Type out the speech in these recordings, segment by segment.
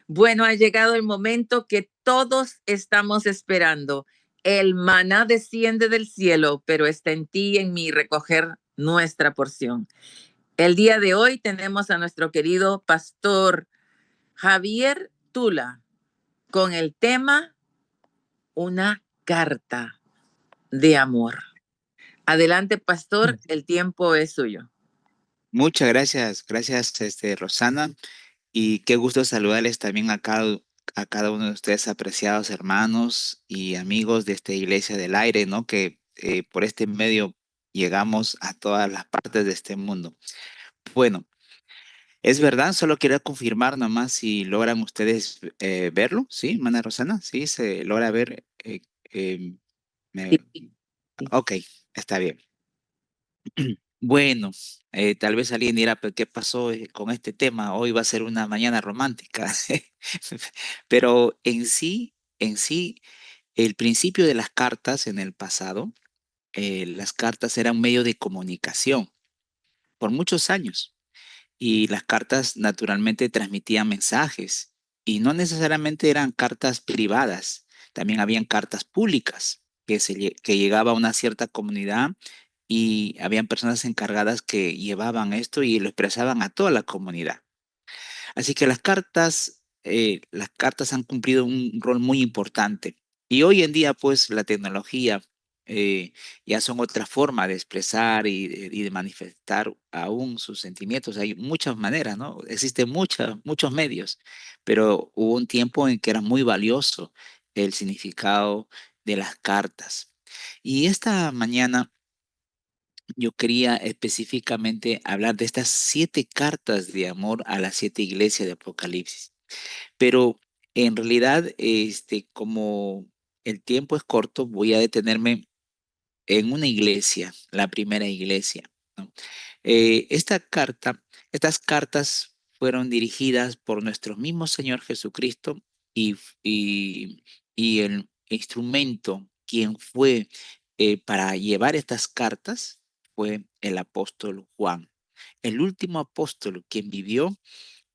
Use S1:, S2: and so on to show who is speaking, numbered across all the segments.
S1: Bueno, ha llegado el momento que todos estamos esperando. El maná desciende del cielo, pero está en ti y en mí recoger nuestra porción. El día de hoy tenemos a nuestro querido pastor Javier Tula con el tema Una carta de amor. Adelante, pastor, el tiempo es suyo.
S2: Muchas gracias, Rosana, y qué gusto saludarles también a cada uno de ustedes, apreciados hermanos y amigos de esta Iglesia del Aire, ¿no? Que por este medio llegamos a todas las partes de este mundo. Bueno, es verdad, solo quería confirmar nomás si logran ustedes verlo, ¿sí, hermana Rosana? Sí, se logra ver. Eh, me-
S1: Sí.
S2: ok, está bien. Bueno, tal vez alguien dirá, pero ¿qué pasó con este tema? Hoy va a ser una mañana romántica. Pero en sí, el principio de las cartas en el pasado, las cartas eran un medio de comunicación por muchos años y las cartas naturalmente transmitían mensajes y no necesariamente eran cartas privadas, también habían cartas públicas que llegaba a una cierta comunidad y habían personas encargadas que llevaban esto y lo expresaban a toda la comunidad. Así que las cartas han cumplido un rol muy importante. Y hoy en día, pues, la tecnología eh, ya son otra forma de expresar y de manifestar aún sus sentimientos. Hay muchas maneras, ¿no? Existen muchos medios, pero hubo un tiempo en que era muy valioso el significado de las cartas. Y esta mañana yo quería específicamente hablar de estas 7 cartas de amor a las 7 iglesias de Apocalipsis. Pero en realidad, como el tiempo es corto, voy a detenerme en una iglesia, la primera iglesia, ¿no? Estas cartas fueron dirigidas por nuestro mismo Señor Jesucristo y, y, y el instrumento quien fue para llevar estas cartas fue el apóstol Juan, el último apóstol quien vivió,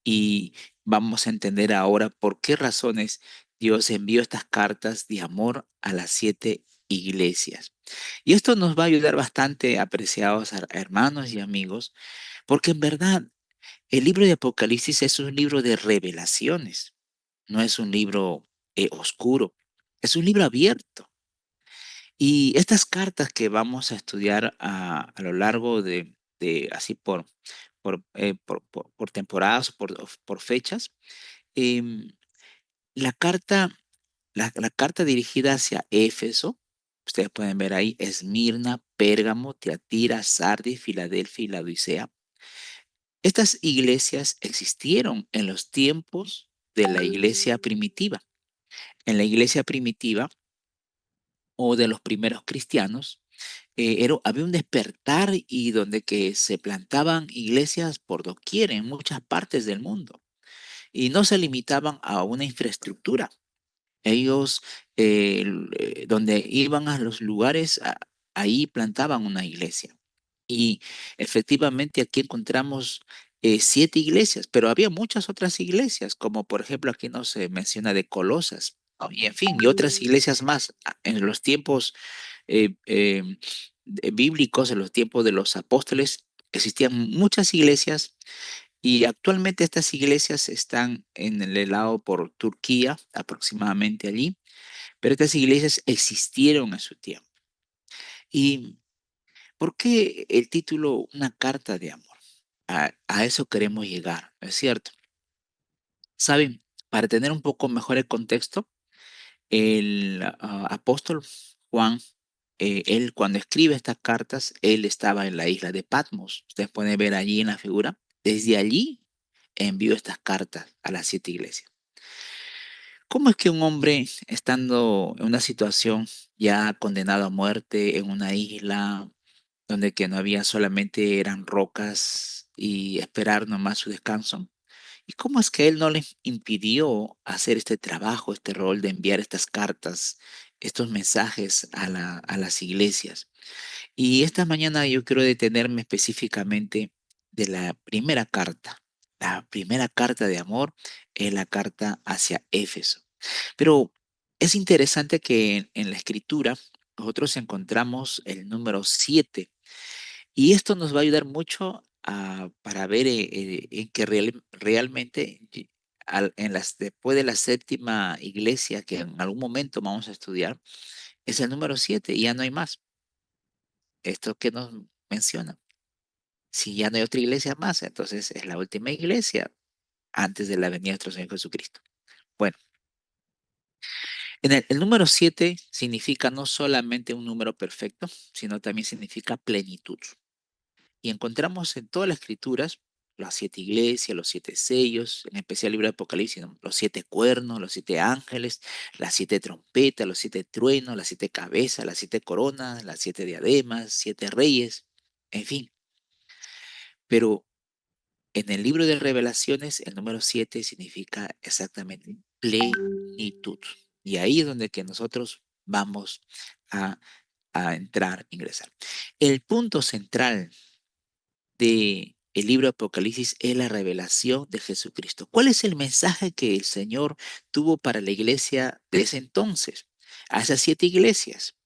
S2: y vamos a entender ahora por qué razones Dios envió estas cartas de amor a las 7 iglesias. Y esto nos va a ayudar bastante, apreciados hermanos y amigos, porque en verdad el libro de Apocalipsis es un libro de revelaciones, no es un libro oscuro, es un libro abierto. Y estas cartas que vamos a estudiar a lo largo así por temporadas, por fechas, em, la carta, la carta dirigida hacia Éfeso, ustedes pueden ver ahí, Esmirna, Pérgamo, Tiatira, Sardis, Filadelfia y Laodicea. Estas iglesias existieron en los tiempos de la iglesia primitiva. En la iglesia primitiva o de los primeros cristianos, había un despertar y donde que se plantaban iglesias por doquier en muchas partes del mundo y no se limitaban a una infraestructura. Ellos, donde iban a los lugares, ahí plantaban una iglesia. Y efectivamente aquí encontramos 7 iglesias, pero había muchas otras iglesias, como por ejemplo aquí no se menciona de Colosas, ¿no? Y en fin, y otras iglesias más en los tiempos eh, eh, bíblicos, en los tiempos de los apóstoles, existían muchas iglesias y actualmente estas iglesias están en el lado por Turquía, aproximadamente allí, pero estas iglesias existieron en su tiempo. ¿Y por qué el título Una carta de amor? A eso queremos llegar, ¿no es cierto? Saben, para tener un poco mejor el contexto, el apóstol Juan, él cuando escribe estas cartas, él estaba en la isla de Patmos. Ustedes pueden ver allí en la figura. Desde allí envió estas cartas a las 7 iglesias. ¿Cómo es que un hombre, estando en una situación ya condenado a muerte en una isla donde que no había, solamente eran rocas y esperar nomás su descanso, y cómo es que él no le impidió hacer este trabajo, este rol de enviar estas cartas, estos mensajes a las iglesias? Y esta mañana yo quiero detenerme específicamente de la primera carta, La primera carta de amor es la carta hacia Éfeso. Pero es interesante que en la escritura nosotros encontramos el número 7 y esto nos va a ayudar mucho para ver en que realmente después de la séptima iglesia que en algún momento vamos a estudiar, es el número 7 y ya no hay más. Esto que nos menciona. Si ya no hay otra iglesia más, entonces es la última iglesia antes de la venida de nuestro Señor Jesucristo. Bueno, el número 7 significa no solamente un número perfecto, sino también significa plenitud. Y encontramos en todas las escrituras las 7 iglesias, los 7 sellos, en especial el libro de Apocalipsis, ¿no? Los 7 cuernos, los 7 ángeles, las 7 trompetas, los 7 truenos, las 7 cabezas, las 7 coronas, las 7 diademas, 7 reyes, en fin. Pero en el libro de Revelaciones, el número 7 significa exactamente plenitud. Y ahí es donde que nosotros vamos a, a entrar, ingresar. El punto central de el libro de Apocalipsis es la revelación de Jesucristo. ¿Cuál es el mensaje que el Señor tuvo para la iglesia de ese entonces? A esas 7 iglesias.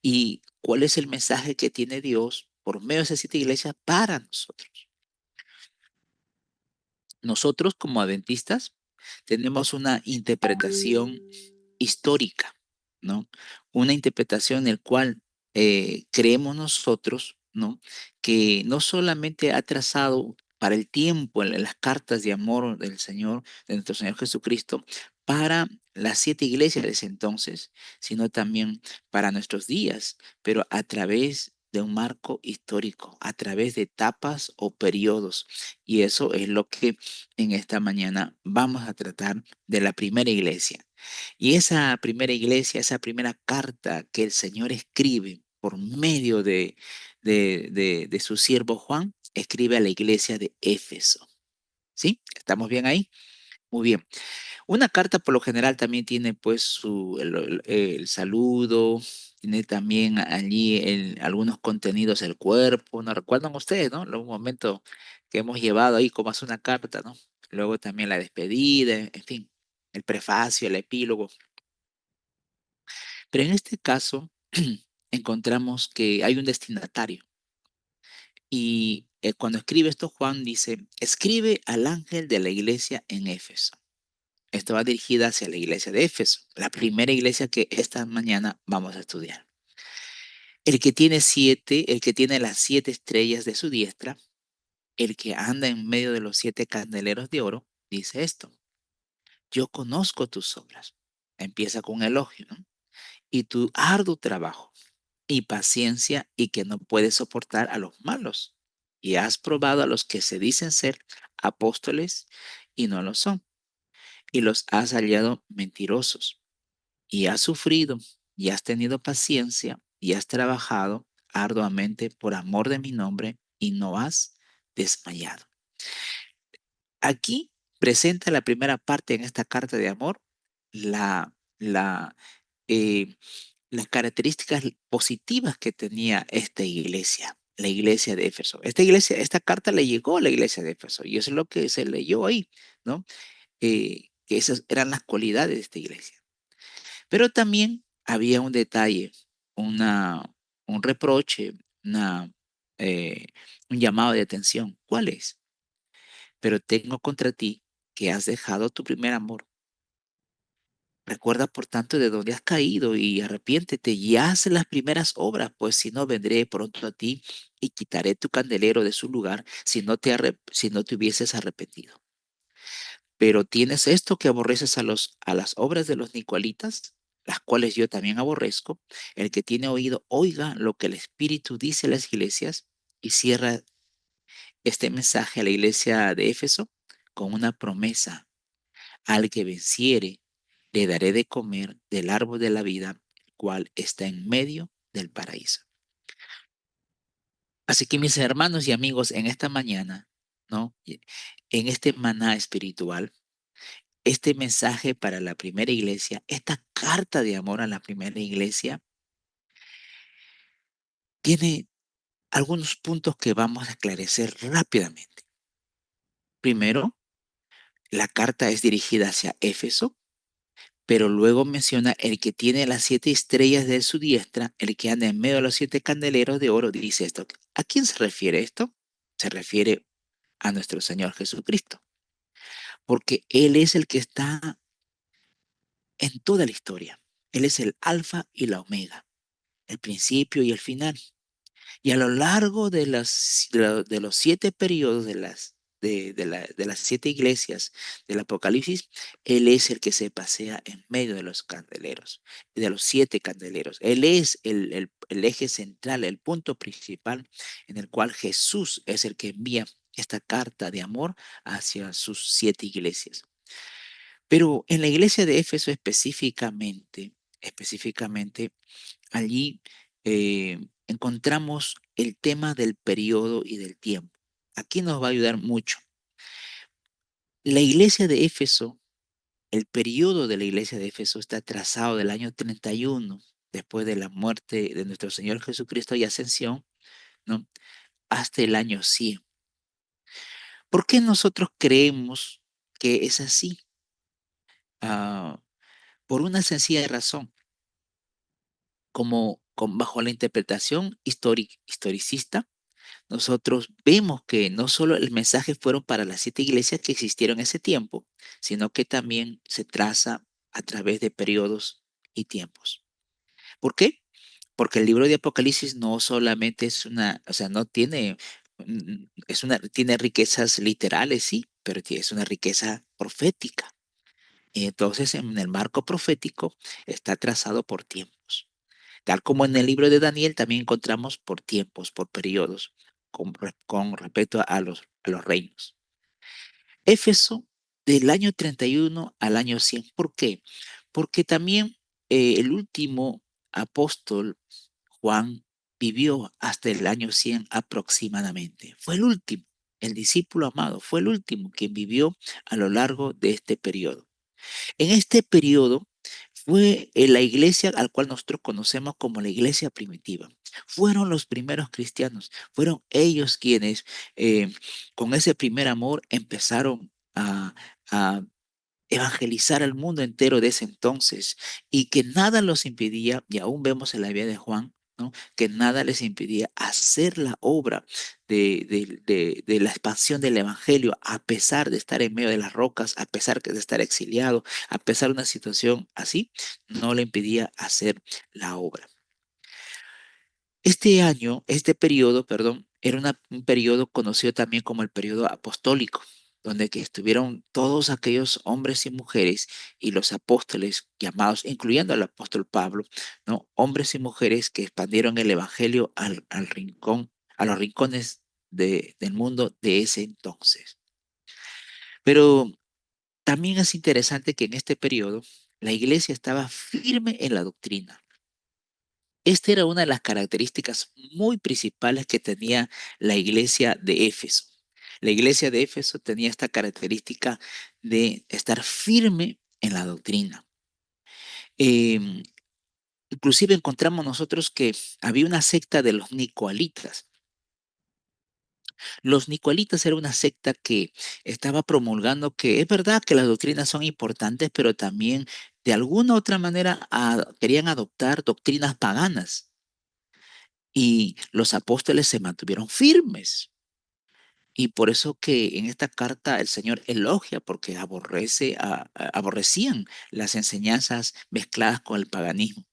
S2: ¿Y cuál es el mensaje que tiene Dios por medio de esas 7 iglesias para nosotros? Nosotros como adventistas tenemos una interpretación histórica, ¿no? Una interpretación en la cual creemos nosotros, ¿no? Que no solamente ha trazado para el tiempo en las cartas de amor del Señor, de nuestro Señor Jesucristo, para las 7 iglesias de ese entonces, sino también para nuestros días, pero a través de un marco histórico, a través de etapas o periodos. Y eso es lo que en esta mañana vamos a tratar de la primera iglesia. Y esa primera iglesia, esa primera carta que el Señor escribe por medio de su siervo Juan, escribe a la iglesia de Éfeso. ¿Sí? ¿Estamos bien ahí? Muy bien. Una carta por lo general también tiene pues el saludo, tiene también allí algunos contenidos del cuerpo, ¿no? ¿Recuerdan ustedes, no? Los momentos que hemos llevado ahí como hace una carta, ¿no? Luego también la despedida, en fin, el prefacio, el epílogo. Pero en este caso encontramos que hay un destinatario y cuando escribe esto Juan dice, escribe al ángel de la iglesia en Éfeso. Esto va dirigida hacia la iglesia de Éfeso, la primera iglesia que esta mañana vamos a estudiar. El que tiene 7, el que tiene las 7 estrellas de su diestra, el que anda en medio de los 7 candeleros de oro, dice esto, yo conozco tus obras. Empieza con un elogio, ¿no? Y tu arduo trabajo y paciencia y que no puedes soportar a los malos. Y has probado a los que se dicen ser apóstoles y no lo son. Y los has hallado mentirosos y has sufrido y has tenido paciencia y has trabajado arduamente por amor de mi nombre y no has desmayado. Aquí presenta la primera parte en esta carta de amor, la, la, eh, las características positivas que tenía esta iglesia, la iglesia de Éfeso. Esta iglesia, esta carta le llegó a la iglesia de Éfeso y eso es lo que se leyó ahí, ¿no? Que esas eran las cualidades de esta iglesia. Pero también había un detalle, una, un reproche, una, eh, un llamado de atención. ¿Cuál es? Pero tengo contra ti que has dejado tu primer amor. Recuerda, por tanto, de dónde has caído y arrepiéntete y haz las primeras obras, pues si no, vendré pronto a ti y quitaré tu candelero de su lugar si no te hubieses arrepentido. Pero tienes esto que aborreces a las obras de los nicolitas, las cuales yo también aborrezco. El que tiene oído, oiga lo que el Espíritu dice a las iglesias y cierra este mensaje a la iglesia de Éfeso con una promesa. Al que venciere, le daré de comer del árbol de la vida, el cual está en medio del paraíso. Así que mis hermanos y amigos, en esta mañana, ¿no? En este maná espiritual, este mensaje para la primera iglesia, esta carta de amor a la primera iglesia, tiene algunos puntos que vamos a esclarecer rápidamente. Primero, la carta es dirigida hacia Éfeso, pero luego menciona el que tiene las 7 estrellas de su diestra, el que anda en medio de los 7 candeleros de oro, dice esto. ¿A quién se refiere esto? Se refiere a nuestro Señor Jesucristo, porque Él es el que está en toda la historia. Él es el alfa y la omega, el principio y el final. Y a lo largo de los 7 periodos de las 7 iglesias del Apocalipsis, Él es el que se pasea en medio de los candeleros, de los 7 candeleros. Él es el eje central, el punto principal en el cual Jesús es el que envía esta carta de amor hacia sus 7 iglesias. Pero en la iglesia de Éfeso específicamente, allí encontramos el tema del periodo y del tiempo. Aquí nos va a ayudar mucho. La iglesia de Éfeso, el periodo de la iglesia de Éfeso está trazado del año 31, después de la muerte de nuestro Señor Jesucristo y ascensión, ¿no? Hasta el año 100. ¿Por qué nosotros creemos que es así? Ah, por una sencilla razón. Bajo la interpretación historicista, nosotros vemos que no solo el mensaje fueron para las 7 iglesias que existieron en ese tiempo, sino que también se traza a través de periodos y tiempos. ¿Por qué? Porque el libro de Apocalipsis no solamente es o sea, no tiene, tiene riquezas literales, sí, pero es una riqueza profética. Y entonces en el marco profético está trazado por tiempos. Tal como en el libro de Daniel también encontramos por tiempos, por periodos, con respecto a los reinos. Éfeso del año 31 al año 100. ¿Por qué? Porque también el último apóstol, Juan, vivió hasta el año 100 aproximadamente. Fue el último, el discípulo amado, fue el último quien vivió a lo largo de este periodo. En este periodo fue la iglesia al cual nosotros conocemos como la iglesia primitiva. Fueron los primeros cristianos, fueron ellos quienes con ese primer amor empezaron a evangelizar al mundo entero de ese entonces y que nada los impedía, y aún vemos en la vida de Juan, ¿no? Que nada les impedía hacer la obra de la expansión del evangelio a pesar de estar en medio de las rocas, a pesar de estar exiliado, a pesar de una situación así, no le impedía hacer la obra. Este periodo, perdón, era un periodo conocido también como el periodo apostólico, donde que estuvieron todos aquellos hombres y mujeres y los apóstoles llamados, incluyendo al apóstol Pablo, ¿no? Hombres y mujeres que expandieron el evangelio al rincón, a los rincones del mundo de ese entonces. Pero también es interesante que en este periodo la iglesia estaba firme en la doctrina. Esta era una de las características muy principales que tenía la iglesia de Éfeso. La iglesia de Éfeso tenía esta característica de estar firme en la doctrina. Em, Inclusive encontramos nosotros que había una secta de los nicolaítas. Los nicolaítas era una secta que estaba promulgando que es verdad que las doctrinas son importantes, pero también de alguna u otra manera querían adoptar doctrinas paganas. Y los apóstoles se mantuvieron firmes. Y por eso que en esta carta el Señor elogia porque aborrecían las enseñanzas mezcladas con el paganismo.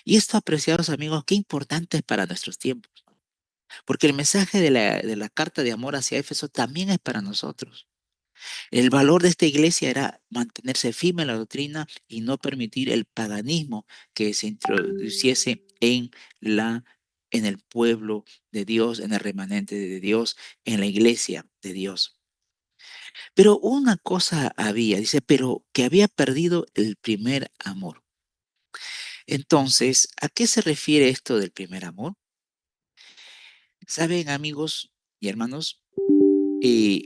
S2: Y esto, apreciados amigos, qué importante es para nuestros tiempos. Porque el mensaje de la carta de amor hacia Éfeso también es para nosotros. El valor de esta iglesia era mantenerse firme en la doctrina y no permitir el paganismo que se introduciese en el pueblo de Dios, en el remanente de Dios, en la iglesia de Dios. Pero una cosa había, dice, pero que había perdido el primer amor. Entonces, ¿a qué se refiere esto del primer amor? Saben, amigos y hermanos, eh,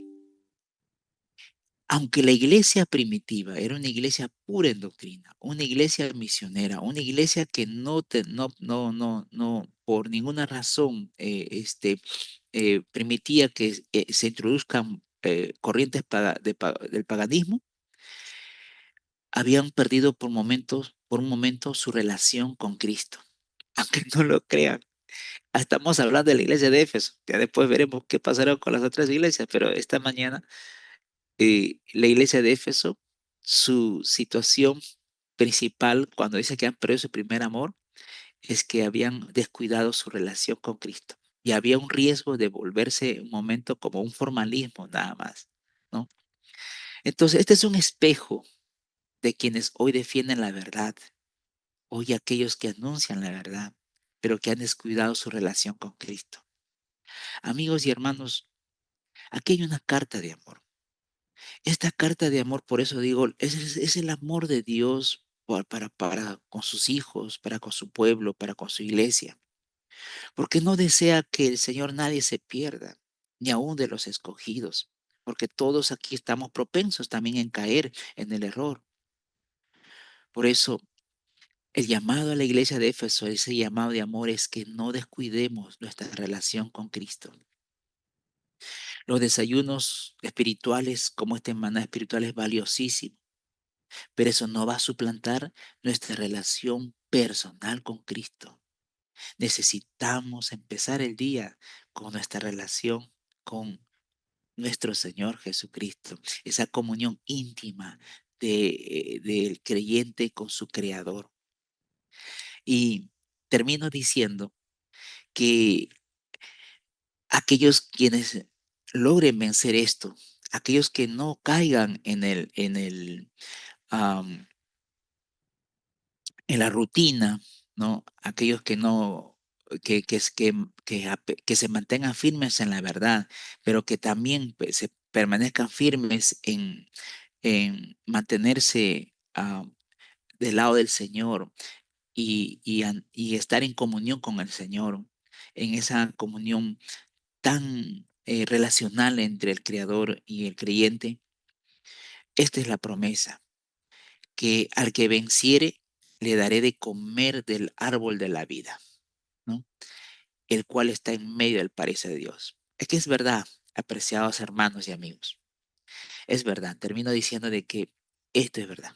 S2: aunque la iglesia primitiva era una iglesia pura en doctrina, una iglesia misionera, una iglesia que no, por ninguna razón permitía que se introduzcan corrientes del paganismo habían perdido por un momento su relación con Cristo. Aunque no lo crean, estamos hablando de la iglesia de Éfeso. Ya después veremos qué pasará con las otras iglesias, pero esta mañana la iglesia de Éfeso, su situación principal cuando dice que han perdido su primer amor es que habían descuidado su relación con Cristo y había un riesgo de volverse un momento como un formalismo nada más, ¿no? Entonces, este es un espejo de quienes hoy defienden la verdad, hoy aquellos que anuncian la verdad, pero que han descuidado su relación con Cristo. Amigos y hermanos, aquí hay una carta de amor. Esta carta de amor, por eso digo, es el amor de Dios para con sus hijos, para con su pueblo, para con su iglesia. Porque no desea que el Señor nadie se pierda, ni aun de los escogidos, porque todos aquí estamos propensos también en caer en el error. Por eso, el llamado a la iglesia de Éfeso, ese llamado de amor es que no descuidemos nuestra relación con Cristo. Los desayunos espirituales, como este maná espiritual, es valiosísimo, pero eso no va a suplantar nuestra relación personal con Cristo. Necesitamos empezar el día con nuestra relación con nuestro Señor Jesucristo, esa comunión íntima del creyente con su Creador. Y termino diciendo que aquellos quienes logren vencer esto, aquellos que no caigan am, en la rutina, ¿no? Aquellos que no, que se mantengan firmes en la verdad, pero que también pues, se permanezcan firmes en mantenerse del lado del Señor y estar en comunión con el Señor, en esa comunión tan relacional entre el Creador y el creyente. Esta es la promesa, que al que venciere le daré de comer del árbol de la vida, ¿no? El cual está en medio del paraíso de Dios. Es que es verdad, apreciados hermanos y amigos. Es verdad, termino diciendo de que esto es verdad.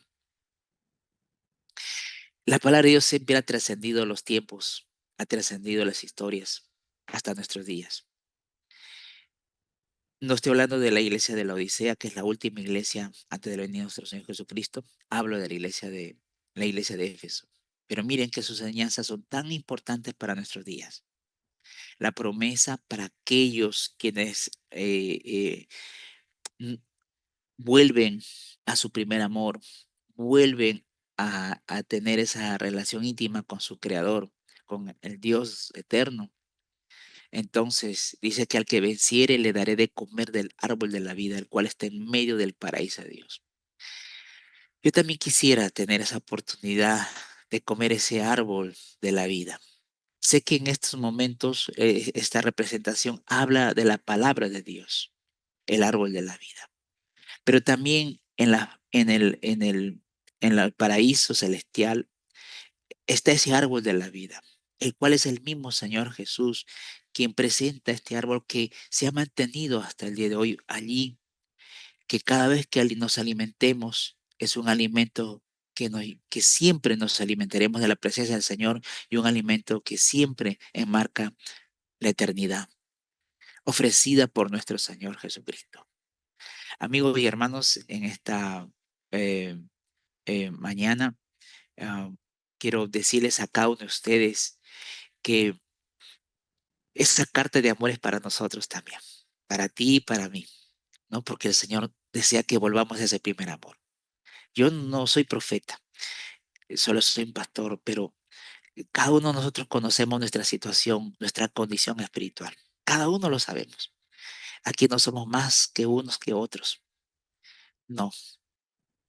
S2: La palabra de Dios siempre ha trascendido los tiempos, ha trascendido las historias hasta nuestros días. No estoy hablando de la iglesia de la Odisea, que es la última iglesia antes de la venida de nuestro Señor Jesucristo. Hablo de la iglesia de Éfeso. Pero miren que sus enseñanzas son tan importantes para nuestros días. La promesa para aquellos quienes n- vuelven a su primer amor, vuelven a tener esa relación íntima con su Creador, con el Dios eterno. Entonces dice que al que venciere le daré de comer del árbol de la vida, el cual está en medio del paraíso de Dios. Yo también quisiera tener esa oportunidad de comer ese árbol de la vida. Sé que en estos momentos esta representación habla de la palabra de Dios, el árbol de la vida, pero también en el paraíso celestial está ese árbol de la vida, el cual es el mismo Señor Jesús quien presenta este árbol que se ha mantenido hasta el día de hoy allí, que cada vez que nos alimentemos es un alimento que siempre nos alimentaremos de la presencia del Señor y un alimento que siempre enmarca la eternidad, ofrecida por nuestro Señor Jesucristo. Amigos y hermanos, en esta eh, mañana ah, quiero decirles a cada uno de ustedes que esa carta de amor es para nosotros también, para ti y para mí, ¿no? Porque el Señor desea que volvamos a ese primer amor. Yo no soy profeta, solo soy un pastor, pero cada uno de nosotros conocemos nuestra situación, nuestra condición espiritual. Cada uno lo sabemos. Aquí no somos más que unos que otros. No,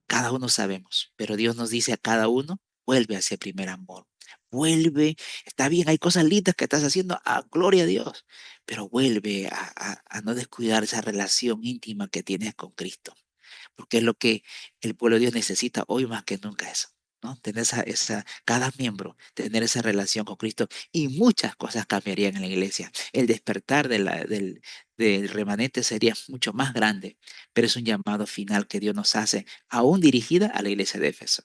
S2: cada uno sabemos, pero Dios nos dice a cada uno, vuelve hacia el primer amor. Vuelve, está bien, hay cosas lindas que estás haciendo, gloria a Dios, pero vuelve a no descuidar esa relación íntima que tienes con Cristo, porque es lo que el pueblo de Dios necesita hoy más que nunca eso, ¿no? Tener cada miembro, tener esa relación con Cristo y muchas cosas cambiarían en la iglesia. El despertar del remanente sería mucho más grande, pero es un llamado final que Dios nos hace, aún dirigida a la iglesia de Éfeso.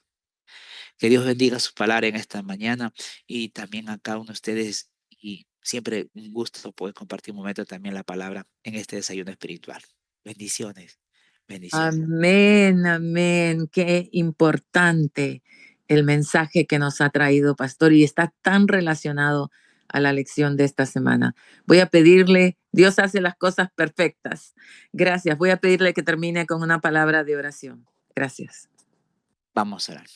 S2: Que Dios bendiga su palabra en esta mañana y también a cada uno de ustedes. Y siempre un gusto poder compartir un momento también la palabra en este desayuno espiritual. Bendiciones, bendiciones.
S1: Amén, amén. Qué importante el mensaje que nos ha traído, pastor, y está tan relacionado a la lección de esta semana. Voy a pedirle, Dios hace las cosas perfectas. Gracias. Voy a pedirle que termine con una palabra de oración. Gracias.
S2: Vamos a orar.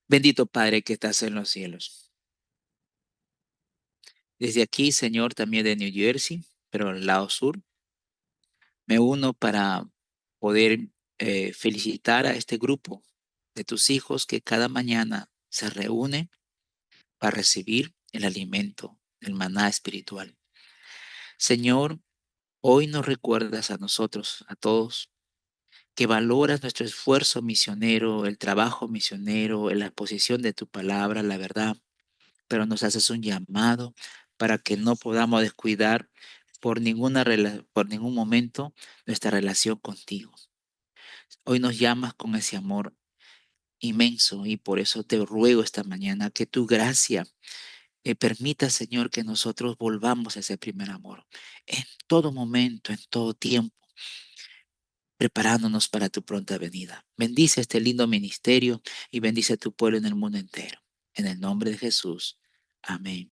S2: Bendito Padre que estás en los cielos. Desde aquí, Señor, también de New Jersey, pero al lado sur, me uno para poder felicitar a este grupo de tus hijos que cada mañana se reúne para recibir el alimento, el maná espiritual. Señor, hoy nos recuerdas a nosotros, a todos, que valoras nuestro esfuerzo misionero, el trabajo misionero, en la exposición de tu palabra, la verdad, pero nos haces un llamado para que no podamos descuidar por ningún momento nuestra relación contigo. Hoy nos llamas con ese amor inmenso y por eso te ruego esta mañana que tu gracia permita, Señor, que nosotros volvamos a ese primer amor en todo momento, en todo tiempo, preparándonos para tu pronta venida. Bendice este lindo ministerio y bendice a tu pueblo en el mundo entero. En el nombre de Jesús. Amén.